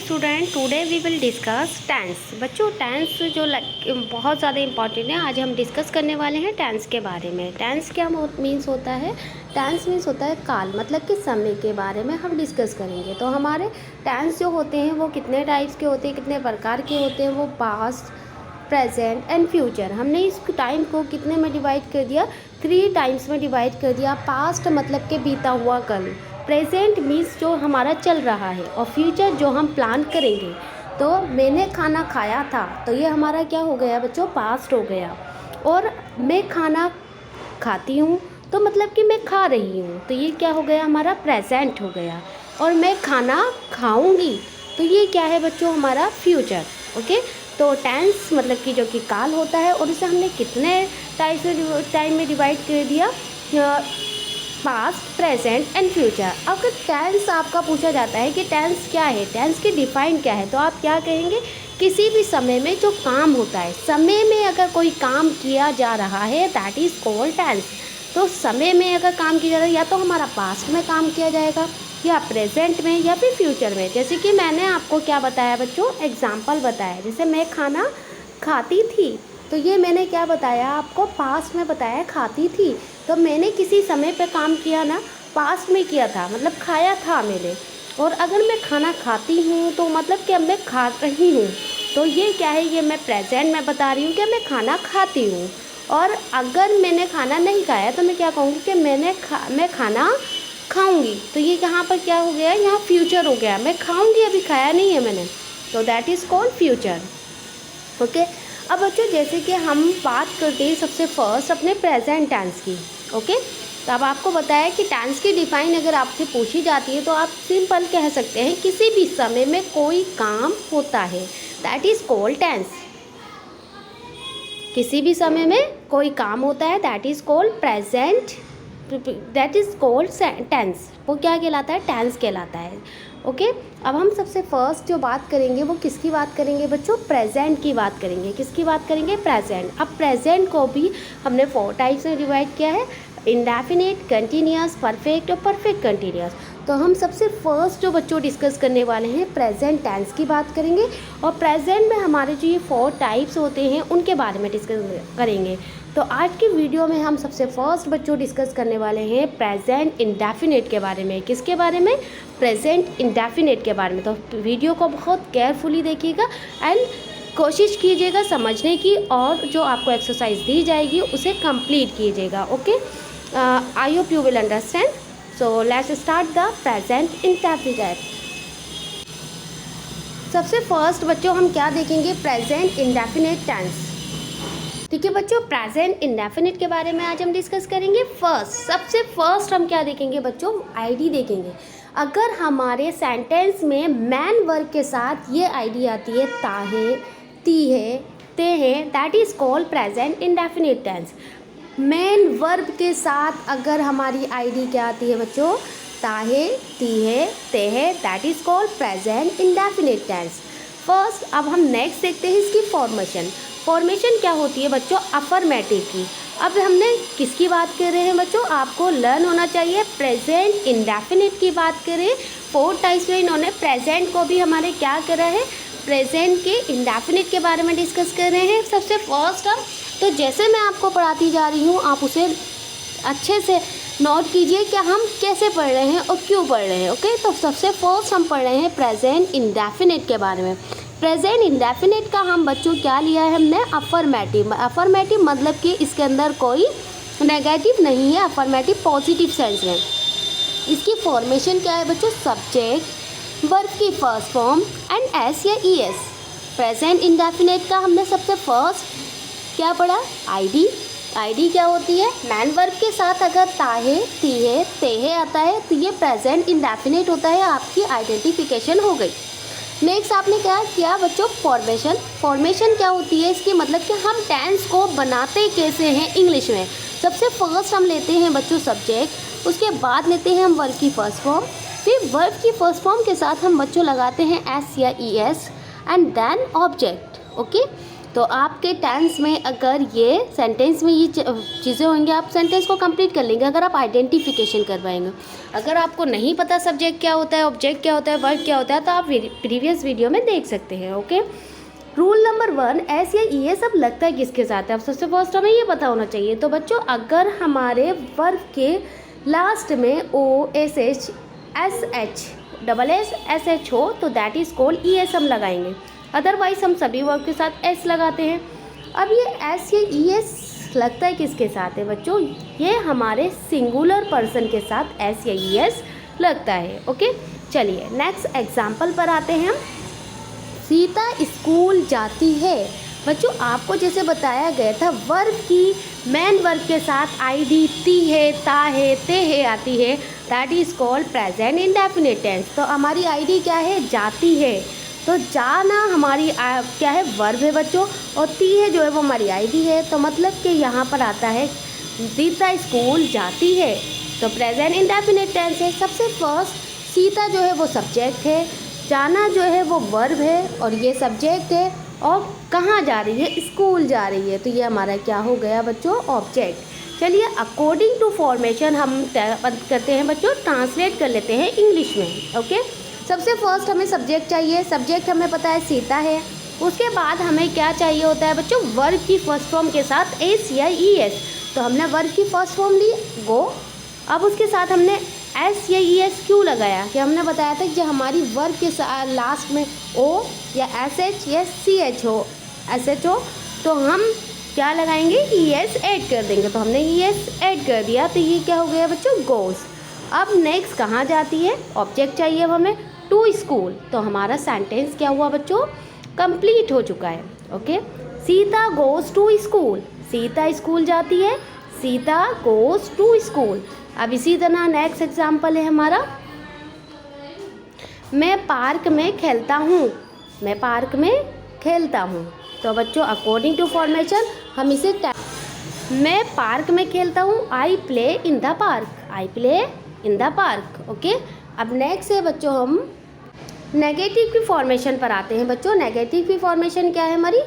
Student, today we will discuss tense. बच्चों, tense जो बहुत ज़्यादा इंपॉर्टेंट है। आज हम डिस्कस करने वाले हैं टेंस के बारे में। टेंस क्या मीन्स होता है? टेंस मीन्स होता है काल, मतलब कि समय के बारे में हम डिस्कस करेंगे। तो हमारे टेंस जो होते हैं वो कितने टाइप्स के होते हैं, कितने प्रकार के होते हैं? वो पास्ट, प्रेजेंट एंड फ्यूचर। हमने इस टाइम को कितने में डिवाइड कर दिया? 3 टाइम्स में डिवाइड कर दिया। पास्ट मतलब कि बीता हुआ कल, प्रेजेंट मीन्स जो हमारा चल रहा है, और फ्यूचर जो हम प्लान करेंगे। तो मैंने खाना खाया था, तो ये हमारा क्या हो गया बच्चों? पास्ट हो गया। और मैं खाना खाती हूँ, तो मतलब कि मैं खा रही हूँ, तो ये क्या हो गया? हमारा प्रेजेंट हो गया। और मैं खाना खाऊंगी, तो ये क्या है बच्चों? हमारा फ्यूचर। ओके, तो टेंस मतलब कि जो कि काल होता है, और इसे हमने कितने टाइम में डिवाइड कर दिया? Past, present and future. अगर टेंस आपका पूछा जाता है कि टेंस क्या है, टेंस की डिफाइन क्या है, तो आप क्या कहेंगे? किसी भी समय में जो काम होता है, समय में अगर कोई काम किया जा रहा है, दैट इज़ कॉल्ड टेंस। तो समय में अगर काम किया जा रहा है, या तो हमारा पास्ट में काम किया जाएगा, या प्रेजेंट में, या फिर फ्यूचर में। जैसे कि मैंने आपको क्या बताया बच्चों? एग्जाम्पल बताया। जैसे मैं खाना खाती थी, तो ये मैंने क्या बताया आपको? पास्ट में बताया, खाती थी। तो मैंने किसी समय पे काम किया ना, पास्ट में किया था, मतलब खाया था मैंने। और अगर मैं खाना खाती हूँ, तो मतलब कि अब मैं खा रही हूँ, तो ये क्या है? ये मैं प्रेजेंट में बता रही हूँ कि मैं खाना खाती हूँ। और अगर मैंने खाना नहीं खाया, तो मैं क्या कहूँगी कि मैं खाना खाऊंगी। तो ये यहाँ पर क्या हो गया? यहाँ फ्यूचर हो गया। मैं खाऊंगी, अभी खाया नहीं है मैंने, तो that is called future. Okay, अब बच्चों जैसे कि हम बात करते हैं सबसे फर्स्ट अपने प्रेजेंट टेंस की। ओके, तो अब आपको बताया कि टेंस की डिफाइन अगर आपसे पूछी जाती है, तो आप सिंपल कह सकते हैं किसी भी समय में कोई काम होता है, दैट इज़ कॉल्ड टेंस। किसी भी समय में कोई काम होता है, that is called present, that is called tense. वो क्या कहलाता है? टेंस कहलाता है। ओके, अब हम सबसे फर्स्ट जो बात करेंगे वो किसकी बात करेंगे बच्चों? प्रेजेंट की बात करेंगे। किसकी बात करेंगे? प्रेजेंट। अब प्रेजेंट को भी हमने 4 टाइप्स में डिवाइड किया है: इंडेफिनिट, कंटिन्यूअस, परफेक्ट और परफेक्ट कंटिन्यूअस। तो हम सबसे फर्स्ट जो बच्चों डिस्कस करने वाले हैं, प्रेजेंट टेंस की बात करेंगे। और प्रेजेंट में हमारे जो ये 4 टाइप्स होते हैं उनके बारे में डिस्कस करेंगे। तो आज की वीडियो में हम सबसे फर्स्ट बच्चों डिस्कस करने वाले हैं प्रेजेंट इंडेफिनिट के बारे में। किसके बारे में? प्रेजेंट इंडेफिनिट के बारे में। तो वीडियो को बहुत केयरफुली देखिएगा एंड कोशिश कीजिएगा समझने की, और जो आपको एक्सरसाइज दी जाएगी उसे कंप्लीट कीजिएगा। Okay, I hope you will understand. So let's start the present indefinite. सबसे फर्स्ट बच्चों हम क्या देखेंगे? Present indefinite tense. ठीक है बच्चों, प्रेजेंट इंडेफिनिट के बारे में आज हम डिस्कस करेंगे। सबसे फर्स्ट हम क्या देखेंगे बच्चों? आईडी देखेंगे। अगर हमारे सेंटेंस में मैन वर्ब के साथ ये आईडी आती है, ताहे, तीहे, तेहे, that is called present indefinite tense. Main verb के साथ अगर हमारी आईडी क्या आती है बच्चों? ताहे, तीहे, तेहे, that is called present indefinite tense. First, अब हम नेक्स्ट देखते हैं इसकी फॉर्मेशन। फॉर्मेशन क्या होती है बच्चों? अफर्मेटिव की। अब हमने किसकी बात कर रहे हैं बच्चों? आपको लर्न होना चाहिए। प्रेजेंट इंडेफिनिट की बात करें, 4 टाइप्स में इन्होंने प्रेजेंट को भी हमारे क्या करा है? प्रेजेंट के इंडेफिनिट के बारे में डिस्कस कर रहे हैं। सबसे फर्स्ट हम, तो जैसे मैं आपको पढ़ाती जा रही हूँ, आप उसे अच्छे से नोट कीजिए कि हम कैसे पढ़ रहे हैं और क्यों पढ़ रहे हैं। ओके, तो सबसे फर्स्ट हम पढ़ रहे हैं प्रेजेंट इंडेफिनिट के बारे में। प्रेजेंट इंडेफिनिट का हम बच्चों क्या लिया है हमने? अफर्मेटिव। अफर्मेटिव मतलब कि इसके अंदर कोई नेगेटिव नहीं है, अफर्मेटिव पॉजिटिव सेंस में। इसकी फॉर्मेशन क्या है बच्चों? सब्जेक्ट, वर्ब की फर्स्ट फॉर्म एंड एस या ई एस। प्रेजेंट इंडेफिनिट का हमने सबसे फर्स्ट क्या पढ़ा? आईडी। आईडी क्या होती है? मैन वर्ब के साथ अगर ताहे, तीहे, तेहे आता है, तो ये प्रेजेंट इंडेफिनिट होता है। आपकी आइडेंटिफिकेशन हो गई। नेक्स्ट आपने क्या किया बच्चों? फॉर्मेशन। फॉर्मेशन क्या होती है इसकी? मतलब कि हम टेंस को बनाते कैसे हैं इंग्लिश में। सबसे फर्स्ट हम लेते हैं बच्चों सब्जेक्ट, उसके बाद लेते हैं हम वर्ब की फर्स्ट फॉर्म, फिर वर्ब की फर्स्ट फॉर्म के साथ हम बच्चों लगाते हैं एस या E S, and then object. Okay, तो आपके टेंस में अगर ये सेंटेंस में ये चीज़ें होंगी, आप सेंटेंस को कंप्लीट कर लेंगे अगर आप आइडेंटिफिकेशन कर पाएंगे। अगर आपको नहीं पता सब्जेक्ट क्या होता है, ऑब्जेक्ट क्या होता है, वर्ब क्या होता है, तो आप प्रीवियस वीडियो में देख सकते हैं। ओके, रूल नंबर 1, एस या ई सब लगता है किसके साथ है। अब सबसे फर्स्ट हमें ये पता होना चाहिए। तो बच्चों अगर हमारे वर्ब के लास्ट में O S H S H double S S H हो तो that is called E S हम लगाएंगे, अदरवाइज हम सभी वर्ब के साथ एस लगाते हैं। अब ये एस या ई एस लगता है किसके साथ है बच्चों, ये हमारे सिंगुलर पर्सन के साथ एस या ई एस लगता है। ओके, चलिए नेक्स्ट एग्जाम्पल पर आते हैं हम। सीता स्कूल जाती है। बच्चों आपको जैसे बताया गया था वर्ब की मेन वर्ब के साथ आईडी ती है, ता है, ते है आती है, that is called present indefinite tense. तो हमारी आईडी क्या है, जाती है। तो जाना हमारी क्या है, वर्ब है बच्चों, और ती है जो है वो हमारी आईडी है। तो मतलब कि यहाँ पर आता है सीता स्कूल जाती है, तो प्रेजेंट इंडेफिनिट टेंस है। सबसे फर्स्ट सीता जो है वो सब्जेक्ट है, जाना जो है वो वर्ब है और ये सब्जेक्ट है, और कहाँ जा रही है, स्कूल जा रही है, तो ये हमारा क्या हो गया बच्चों, ऑब्जेक्ट। चलिए अकॉर्डिंग टू फॉर्मेशन हम करते हैं बच्चों, ट्रांसलेट कर लेते हैं इंग्लिश में। ओके, सबसे फर्स्ट हमें सब्जेक्ट चाहिए, सब्जेक्ट हमें पता है सीता है। उसके बाद हमें क्या चाहिए होता है बच्चों, वर्ब की फर्स्ट फॉर्म के साथ एस या ई एस। तो हमने वर्ब की फर्स्ट फॉर्म ली गो, अब उसके साथ हमने एस या ई एस क्यों लगाया, कि हमने बताया था कि हमारी वर्ब के लास्ट में ओ या एस एच या सी एच हो, एस एच हो, तो हम क्या लगाएंगे, ई एस ऐड कर देंगे। तो हमने ई एस ऐड कर दिया, तो ये क्या हो गया बच्चों, गोस। अब नेक्स्ट कहाँ जाती है, ऑब्जेक्ट चाहिए अब हमें, टू स्कूल। तो हमारा सेंटेंस क्या हुआ बच्चों, कंप्लीट हो चुका है। Okay, Sita goes to school, Sita school जाती है, सीता गोस टू स्कूल। अब इसी तरह नेक्स्ट एग्जाम्पल है हमारा, मैं पार्क में खेलता हूँ, मैं पार्क में खेलता हूँ। तो बच्चों अकॉर्डिंग टू फॉर्मेशन हम इसे मैं पार्क में खेलता हूँ, I play in the park, I play in the park. Okay, अब नेक्स्ट है बच्चों हम नेगेटिव की फॉर्मेशन पर आते हैं। बच्चों नेगेटिव की फॉर्मेशन क्या है हमारी,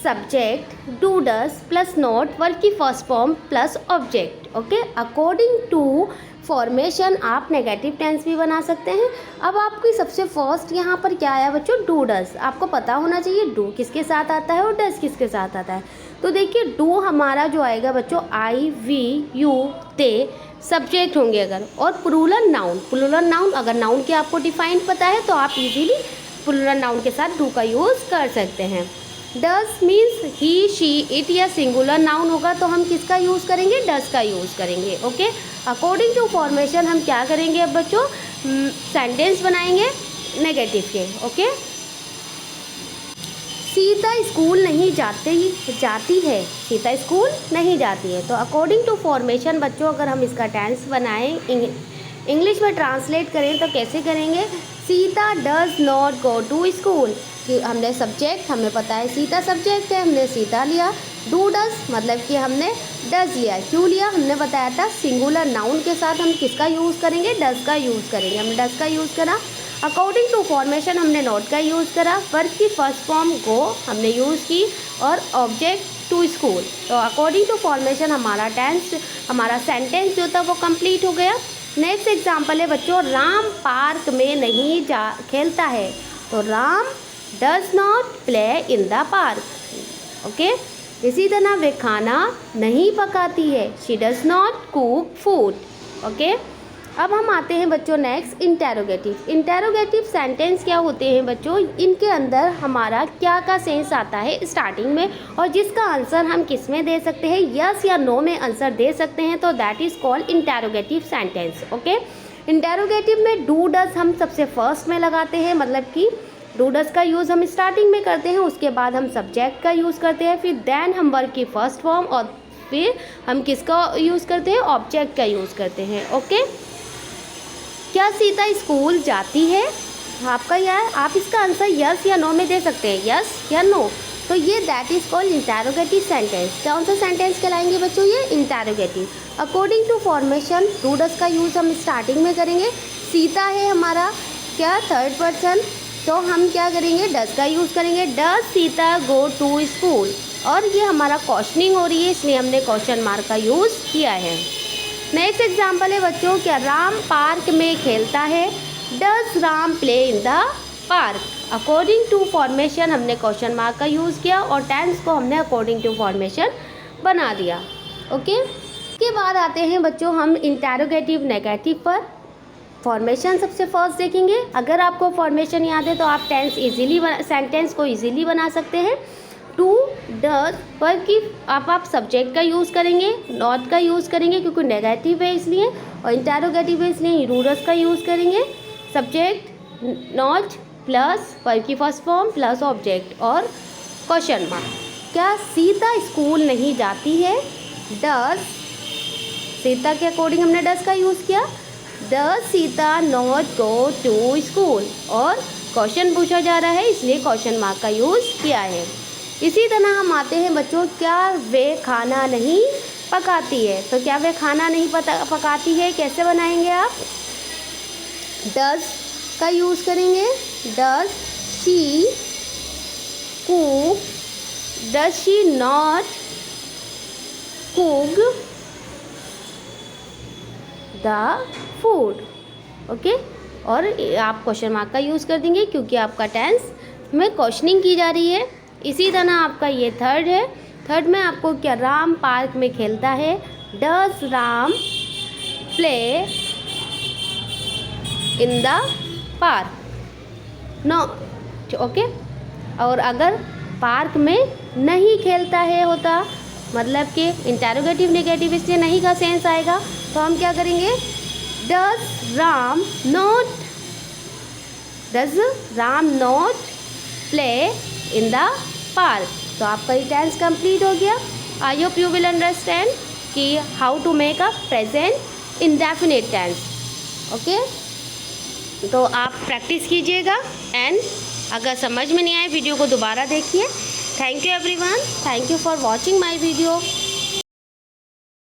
subject do does plus not, verb की first form plus object. Okay, according to formation आप नेगेटिव टेंस भी बना सकते हैं। अब आपकी सबसे फर्स्ट यहाँ पर क्या आया बच्चों, डू डस। आपको पता होना चाहिए डू किसके साथ आता है और डस किसके साथ आता है। तो देखिए डू हमारा जो आएगा बच्चों, आई वी यू ते सब्जेक्ट होंगे अगर, और प्लूरल नाउन, प्लूरल नाउन अगर नाउन के आपको डिफाइन पता है तो आप इजीली प्लूरल नाउन के साथ डू का यूज़ कर सकते हैं। डस मीन्स ही शी इट या सिंगुलर नाउन होगा तो हम किसका यूज़ करेंगे, डस का यूज़ करेंगे। ओके, अकॉर्डिंग टू फॉर्मेशन हम क्या करेंगे अब बच्चों, सेंटेंस बनाएंगे नेगेटिव के। ओके, सीता स्कूल नहीं जाती है, सीता स्कूल नहीं जाती है। तो अकॉर्डिंग टू फॉर्मेशन बच्चों अगर हम इसका टेंस बनाएं, इंग्लिश में ट्रांसलेट करें तो कैसे करेंगे, Sita does not go to school. कि हमने सब्जेक्ट, हमें पता है सीता सब्जेक्ट है, हमने सीता लिया। डू डज मतलब कि हमने डज लिया, क्यों लिया, हमने बताया था सिंगुलर नाउन के साथ हम किसका यूज़ करेंगे, डज का यूज़ करेंगे, हमने डज का यूज़ करा। अकॉर्डिंग टू फॉर्मेशन हमने नॉट का यूज़ करा, वर्ब की फर्स्ट फॉर्म गो हमने यूज़ की, और ऑब्जेक्ट टू स्कूल। तो अकॉर्डिंग टू फॉर्मेशन हमारा टेंस, हमारा सेंटेंस जो था वो कंप्लीट हो गया। नेक्स्ट एग्जाम्पल है बच्चों, राम पार्क में नहीं खेलता है। तो Ram does not play in the park. Okay, इसी तरह वे खाना नहीं पकाती है, she does not cook food. Okay, अब हम आते हैं बच्चों नेक्स्ट इंटेरोगेटिव। इंटेरोगेटिव सेंटेंस क्या होते हैं बच्चों, इनके अंदर हमारा क्या का सेंस आता है स्टार्टिंग में, और जिसका आंसर हम किस में दे सकते हैं, यस या नो में आंसर दे सकते हैं, तो that is called interrogative sentence. Okay, interrogative में डू डज हम सबसे फर्स्ट में लगाते हैं, मतलब कि डू डज का यूज़ हम स्टार्टिंग में करते हैं, उसके बाद हम सब्जेक्ट का यूज़ करते हैं, फिर देन हम वर्ब की फर्स्ट फॉर्म, और फिर हम किसका यूज़ करते हैं, ऑब्जेक्ट का यूज़ करते हैं। ओके, क्या सीता स्कूल जाती है, आपका क्या है, आप इसका आंसर यस या नो में दे सकते हैं, यस या नो। तो ये that is called interrogative sentence. कौन सा सेंटेंस कहलाएंगे बच्चों, ये interrogative. According to formation do does का यूज़ हम स्टार्टिंग में करेंगे, सीता है हमारा क्या थर्ड पर्सन, तो हम क्या करेंगे, डज का यूज़ करेंगे, does Sita go to school. और ये हमारा क्वेश्चनिंग हो रही है, इसलिए हमने क्वेश्चन मार्क का यूज़ किया है। नेक्स्ट एग्जाम्पल है बच्चों, क्या राम पार्क में खेलता है? Does Ram play in the park? According to formation हमने क्वेश्चन मार्क का यूज़ किया और टेंस को हमने अकॉर्डिंग टू फॉर्मेशन बना दिया। ओके, इसके बाद आते हैं बच्चों हम इंटेरोगेटिव नेगेटिव पर। फॉर्मेशन सबसे फर्स्ट देखेंगे। अगर आपको फॉर्मेशन याद है तो आप सेंटेंस को इजीली बना सकते हैं। टू डज पर की आप सब्जेक्ट का यूज़ करेंगे, नॉट का यूज़ करेंगे क्योंकि नेगेटिव है इसलिए, और इंटेरोगेटिव है इसलिए यूरूरस का यूज़ करेंगे। सब्जेक्ट नॉट प्लस वर्ब की फर्स्ट फॉर्म प्लस ऑब्जेक्ट और क्वेश्चन मार्क। क्या सीता स्कूल नहीं जाती है? डज, सीता के अकॉर्डिंग हमने डज का यूज़ किया। Does Sita not go to school, और क्वेश्चन पूछा जा रहा है इसलिए क्वेश्चन मार्क का यूज़ किया है। इसी तरह हम आते हैं बच्चों, क्या वे खाना नहीं पकाती है? तो क्या वे खाना नहीं पकाती है कैसे बनाएंगे आप? डज का यूज़ करेंगे। Does she cook? Does she not cook the food? Okay, और आप क्वेश्चन मार्क का यूज़ कर देंगे क्योंकि आपका टेंस में क्वेश्चनिंग की जा रही है। इसी तरह आपका ये थर्ड है। थर्ड में आपको क्या राम पार्क में खेलता है? Does Ram play in the park? No, okay. और अगर पार्क में नहीं खेलता है होता, मतलब कि इंटेरोगेटिव नेगेटिव इसलिए नहीं का सेंस आएगा, तो हम क्या करेंगे? Does Ram not play in the park? तो आपका ये टेंस कंप्लीट हो गया। I hope you will understand कि how to make a present indefinite tense. Okay, तो आप प्रैक्टिस कीजिएगा एंड अगर समझ में नहीं आए वीडियो को दोबारा देखिए। Thank you everyone, thank you for watching my video.